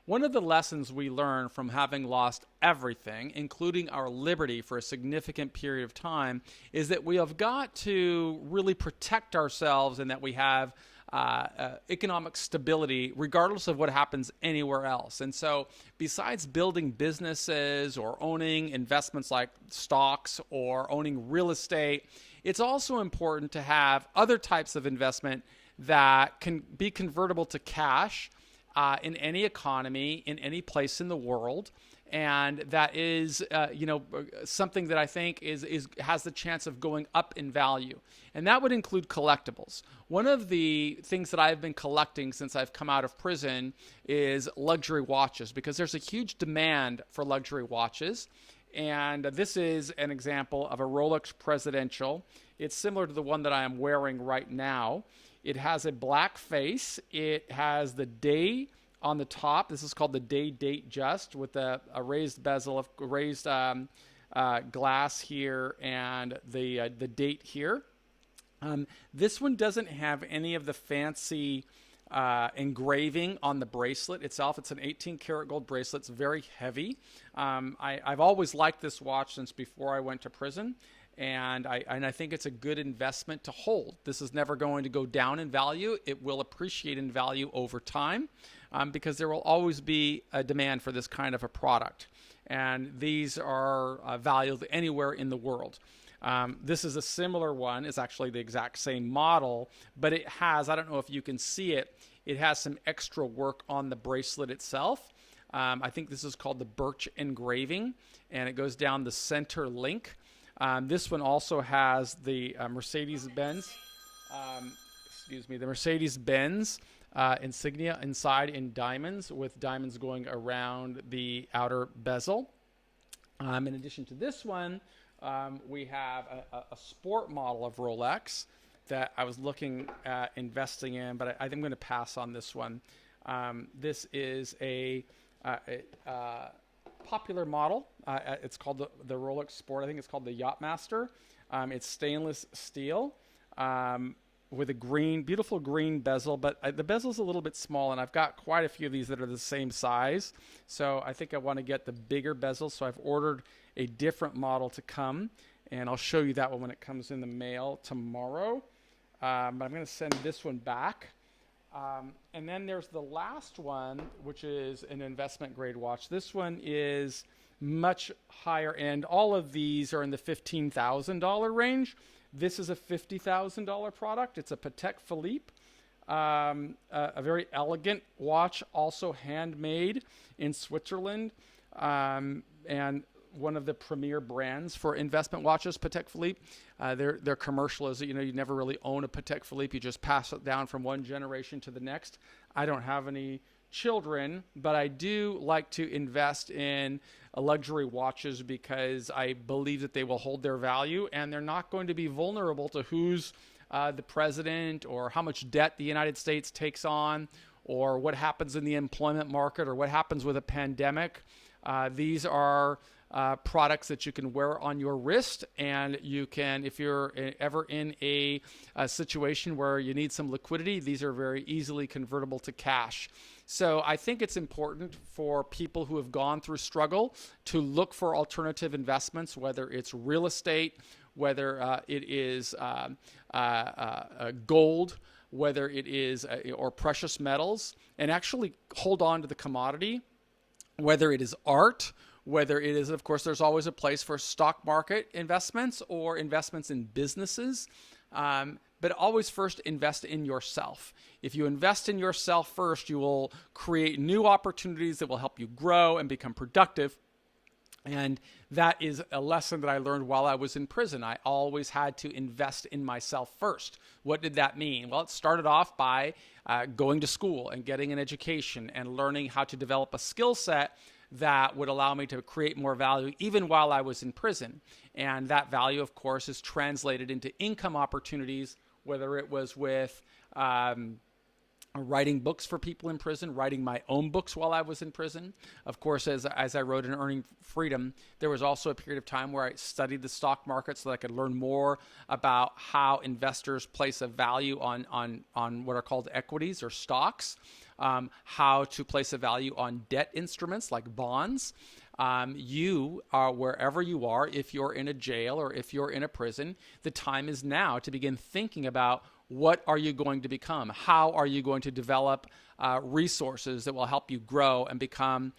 One of the lessons we learn from having lost everything, including our liberty for a significant period of time, is that we have got to really protect ourselves and that we have economic stability regardless of what happens anywhere else. And so besides building businesses or owning investments like stocks or owning real estate, it's also important to have other types of investment that can be convertible to cash in any economy, in any place in the world. And that is, something that I think has the chance of going up in value. And that would include collectibles. One of the things that I've been collecting since I've come out of prison is luxury watches, because there's a huge demand for luxury watches. And this is an example of a Rolex Presidential. It's similar to the one that I am wearing right now. It has a black face. It has the day on the top. This is called the day date just, with a raised bezel, a raised glass here, and the date here. This one doesn't have any of the fancy engraving on the bracelet itself. It's an 18 karat gold bracelet. It's very heavy. I've always liked this watch since before I went to prison. And I think it's a good investment to hold. This is never going to go down in value. It will appreciate in value over time because there will always be a demand for this kind of a product. And these are valued anywhere in the world. This is a similar one. It's actually the exact same model, but it has, I don't know if you can see it, it has some extra work on the bracelet itself. I think this is called the birch engraving, and it goes down the center link. This one also has the Mercedes-Benz, the Mercedes-Benz insignia inside in diamonds, with diamonds going around the outer bezel. In addition to this one, we have a sport model of Rolex that I was looking at investing in, but I think I'm going to pass on this one. This is a popular model. It's called the Rolex Sport. I think it's called the Yachtmaster. It's stainless steel with a beautiful green bezel, but the bezel's a little bit small, and I've got quite a few of these that are the same size. So I think I want to get the bigger bezel. So I've ordered a different model to come, and I'll show you that one when it comes in the mail tomorrow. But I'm going to send this one back. And then there's the last one, which is an investment grade watch. This one is much higher end. All of these are in the $15,000 range. This is a $50,000 product. It's a Patek Philippe, a very elegant watch, also handmade in Switzerland, and one of the premier brands for investment watches, Patek Philippe. Their commercial is that, you never really own a Patek Philippe. You just pass it down from one generation to the next. I don't have any children, but I do like to invest in luxury watches because I believe that they will hold their value, and they're not going to be vulnerable to who's the president, or how much debt the United States takes on, or what happens in the employment market, or what happens with a pandemic. These are products that you can wear on your wrist, and you can, if you're ever in a situation where you need some liquidity, these are very easily convertible to cash. So I think it's important for people who have gone through struggle to look for alternative investments, whether it's real estate, whether it is gold, whether it is or precious metals, and actually hold on to the commodity, whether it is art, whether it is, of course, there's always a place for stock market investments or investments in businesses, but always first invest in yourself. If you invest in yourself first, you will create new opportunities that will help you grow and become productive. And that is a lesson that I learned while I was in prison. I always had to invest in myself first. What did that mean? Well, it started off by going to school and getting an education and learning how to develop a skill set that would allow me to create more value even while I was in prison. And that value, of course, is translated into income opportunities, whether it was with writing books for people in prison, writing my own books while I was in prison. Of course, as I wrote in Earning Freedom, there was also a period of time where I studied the stock market so that I could learn more about how investors place a value on what are called equities or stocks. how to place a value on debt instruments like bonds. You are wherever you are, if you're in a jail or if you're in a prison, the time is now to begin thinking about what are you going to become? How are you going to develop resources that will help you grow and become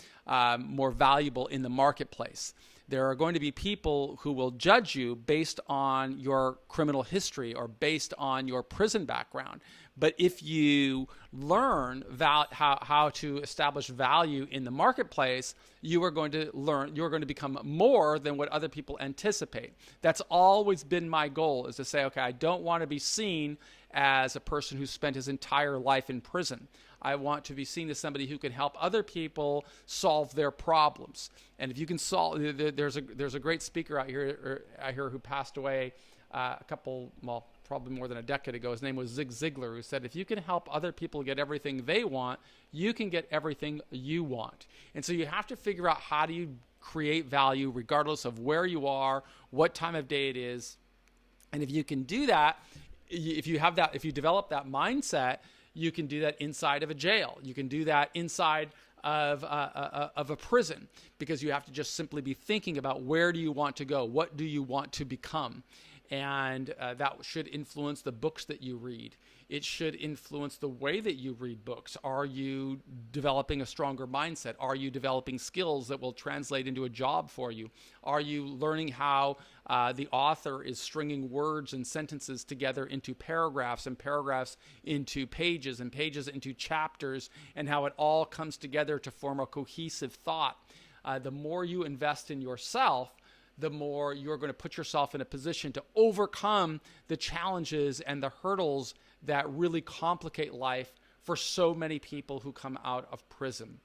more valuable in the marketplace? There are going to be people who will judge you based on your criminal history or based on your prison background. But if you learn how to establish value in the marketplace, you are going to become more than what other people anticipate. That's always been my goal, is to say, okay, I don't want to be seen as a person who spent his entire life in prison. I want to be seen as somebody who can help other people solve their problems. And if you can solve, there's a great speaker out here who passed away probably more than a decade ago. His name was Zig Ziglar, who said, if you can help other people get everything they want, you can get everything you want. And so you have to figure out, how do you create value regardless of where you are, what time of day it is. And if you can do that, if you develop that mindset, you can do that inside of a jail. You can do that inside of a prison, because you have to just simply be thinking about, where do you want to go? What do you want to become? And that should influence the books that you read. It should influence the way that you read books. Are you developing a stronger mindset? Are you developing skills that will translate into a job for you? Are you learning how the author is stringing words and sentences together into paragraphs, and paragraphs into pages, and pages into chapters, and how it all comes together to form a cohesive thought? The more you invest in yourself, the more you're going to put yourself in a position to overcome the challenges and the hurdles that really complicate life for so many people who come out of prison.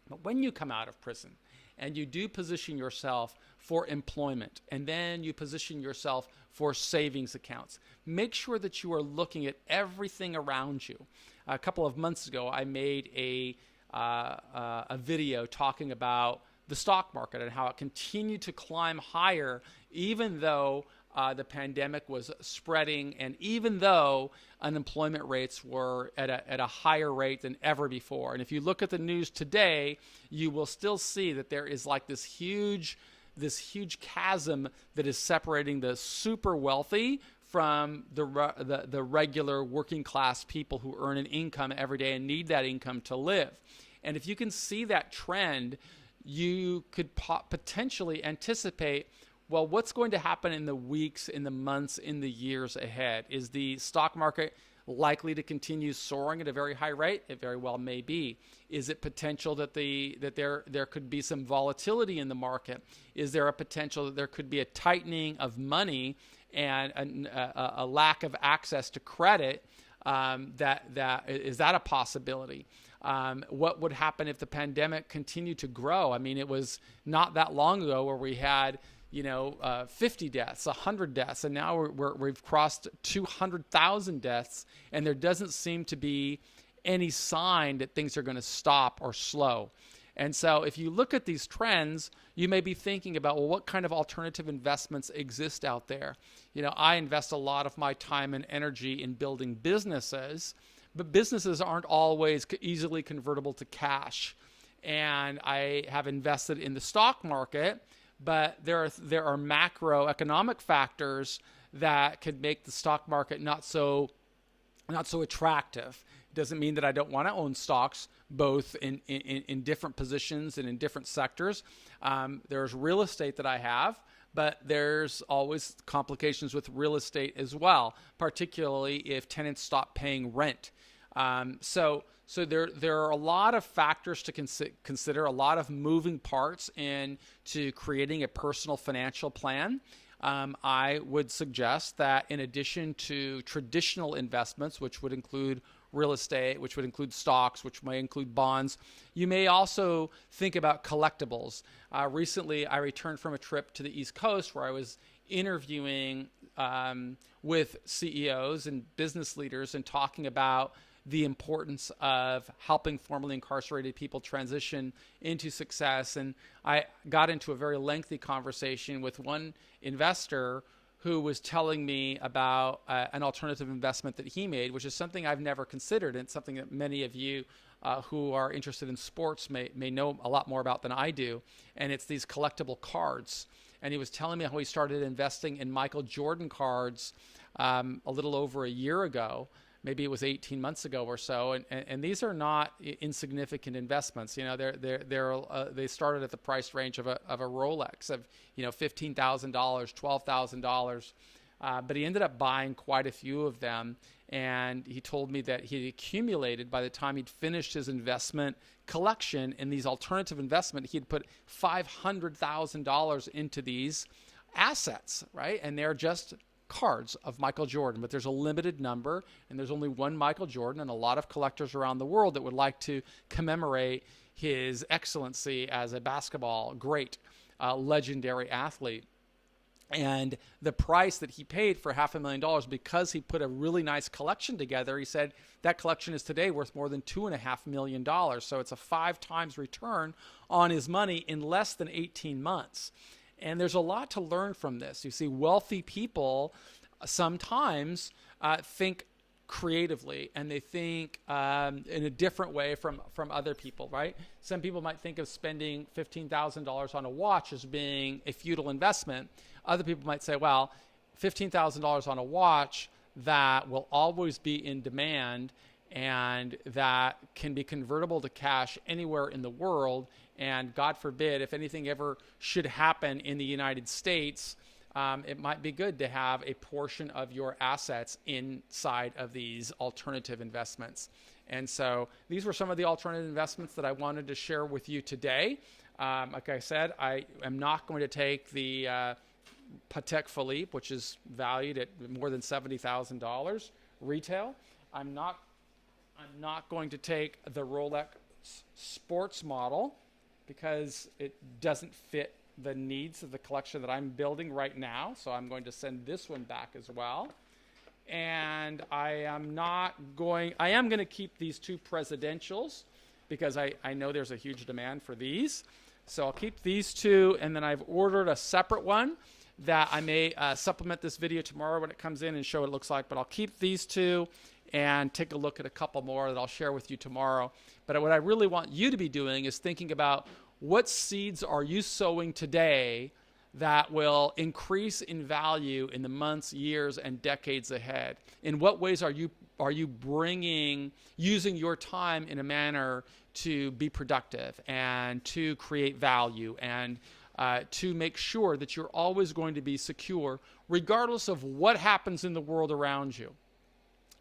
But when you come out of prison and you do position yourself for employment, and then you position yourself for savings accounts, make sure that you are looking at everything around you. A couple of months ago, I made a video talking about the stock market and how it continued to climb higher, even though the pandemic was spreading, and even though unemployment rates were at a higher rate than ever before. And if you look at the news today, you will still see that there is like this huge chasm that is separating the super wealthy from the regular working class people who earn an income every day and need that income to live. And if you can see that trend, you could potentially anticipate, well, what's going to happen in the weeks, in the months, in the years ahead? Is the stock market likely to continue soaring at a very high rate? It very well may be. Is it potential that there could be some volatility in the market? Is there a potential that there could be a tightening of money and a lack of access to credit? Is that a possibility? What would happen if the pandemic continued to grow? I mean, it was not that long ago where we had 50 deaths, 100 deaths, and now we've crossed 200,000 deaths, and there doesn't seem to be any sign that things are going to stop or slow. And so if you look at these trends, you may be thinking about, well, what kind of alternative investments exist out there? I invest a lot of my time and energy in building businesses, but businesses aren't always easily convertible to cash. And I have invested in the stock market, but there are macroeconomic factors that could make the stock market not so attractive. It doesn't mean that I don't want to own stocks, both in different positions and in different sectors. There's real estate that I have, but there's always complications with real estate as well, particularly if tenants stop paying rent. So there are a lot of factors to consider, a lot of moving parts into creating a personal financial plan. I would suggest that in addition to traditional investments, which would include real estate, which would include stocks, which may include bonds, you may also think about collectibles. Recently, I returned from a trip to the East Coast where I was interviewing with CEOs and business leaders and talking about the importance of helping formerly incarcerated people transition into success. And I got into a very lengthy conversation with one investor who was telling me about an alternative investment that he made, which is something I've never considered, and something that many of you who are interested in sports may know a lot more about than I do. And it's these collectible cards. And he was telling me how he started investing in Michael Jordan cards a little over a year ago. Maybe it was 18 months ago or so, and these are not insignificant investments. You know, they started at the price range of a Rolex of $15,000, $12,000, but he ended up buying quite a few of them. And he told me that he accumulated, by the time he'd finished his investment collection in these alternative investment, he'd put $500,000 into these assets, right? And they're just cards of Michael Jordan, but there's a limited number, and there's only one Michael Jordan, and a lot of collectors around the world that would like to commemorate his excellency as a basketball great, legendary athlete. And the price that he paid for $500,000, because he put a really nice collection together, he said that collection is today worth more than $2.5 million. So it's a 5 times return on his money in less than 18 months. And there's a lot to learn from this. You see, wealthy people sometimes think creatively, and they think in a different way from other people, right? Some people might think of spending $15,000 on a watch as being a futile investment. Other people might say, well, $15,000 on a watch that will always be in demand and that can be convertible to cash anywhere in the world. And God forbid, if anything ever should happen in the United States, it might be good to have a portion of your assets inside of these alternative investments. And so these were some of the alternative investments that I wanted to share with you today. Like I said, I am not going to take the Patek Philippe, which is valued at more than $70,000 retail. I'm not going to take the Rolex sports model because it doesn't fit the needs of the collection that I'm building right now. So I'm going to send this one back as well. And I am going to keep these 2 presidentials because I know there's a huge demand for these. So I'll keep these 2, and then I've ordered a separate one that I may supplement this video tomorrow when it comes in and show what it looks like. But I'll keep these 2 and take a look at a couple more that I'll share with you tomorrow. But what I really want you to be doing is thinking about what seeds are you sowing today that will increase in value in the months, years, and decades ahead. In what ways are you using your time in a manner to be productive and to create value and to make sure that you're always going to be secure regardless of what happens in the world around you.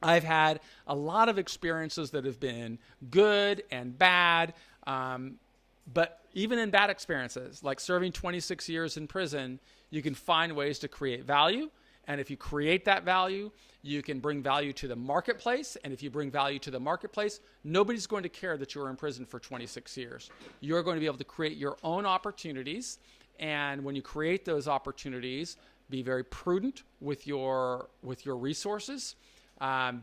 I've had a lot of experiences that have been good and bad, but even in bad experiences, like serving 26 years in prison, you can find ways to create value. And if you create that value, you can bring value to the marketplace. And if you bring value to the marketplace, nobody's going to care that you were in prison for 26 years. You're going to be able to create your own opportunities. And when you create those opportunities, be very prudent with your resources.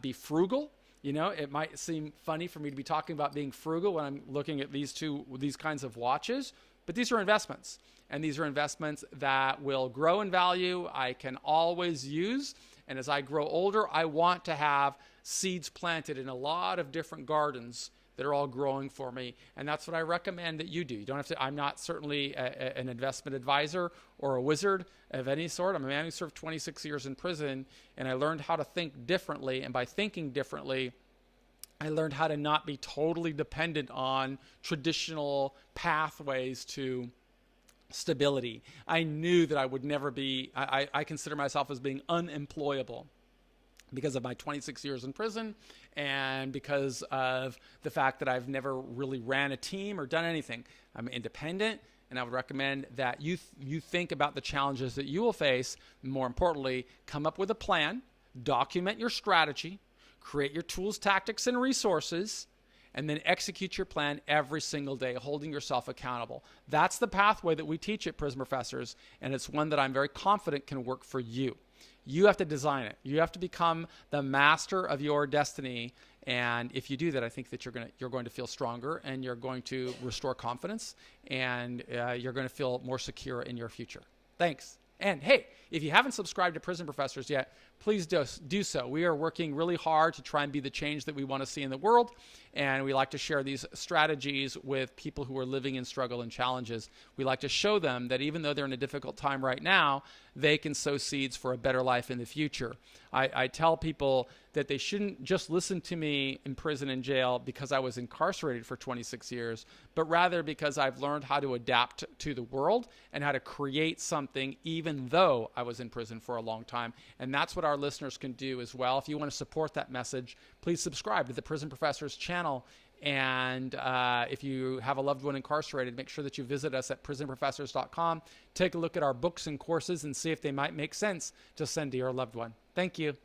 Be frugal. You know, it might seem funny for me to be talking about being frugal when I'm looking at these kinds of watches, but these are investments. And these are investments that will grow in value. I can always use. And as I grow older, I want to have seeds planted in a lot of different gardens that are all growing for me. And that's what I recommend that you do. You don't have to, I'm not certainly an investment advisor or a wizard of any sort. I'm a man who served 26 years in prison, and I learned how to think differently. And by thinking differently, I learned how to not be totally dependent on traditional pathways to stability. I knew that I would never be, I consider myself as being unemployable because of my 26 years in prison and because of the fact that I've never really ran a team or done anything. I'm independent, and I would recommend that you think about the challenges that you will face. More importantly, come up with a plan, document your strategy, create your tools, tactics, and resources, and then execute your plan every single day, holding yourself accountable. That's the pathway that we teach at Prism Professors, and it's one that I'm very confident can work for you. You have to design it. You have to become the master of your destiny, and if you do that, I think that you're going to feel stronger, and you're going to restore confidence, and you're going to feel more secure in your future. Thanks. And hey, if you haven't subscribed to Prison Professors yet, please do so. We are working really hard to try and be the change that we want to see in the world. And we like to share these strategies with people who are living in struggle and challenges. We like to show them that even though they're in a difficult time right now, they can sow seeds for a better life in the future. I tell people that they shouldn't just listen to me in prison and jail because I was incarcerated for 26 years, but rather because I've learned how to adapt to the world and how to create something even though I was in prison for a long time. And that's what our listeners can do as well. If you want to support that message, please subscribe to the Prison Professors channel. And if you have a loved one incarcerated, make sure that you visit us at prisonprofessors.com. Take a look at our books and courses and see if they might make sense to send to your loved one. Thank you.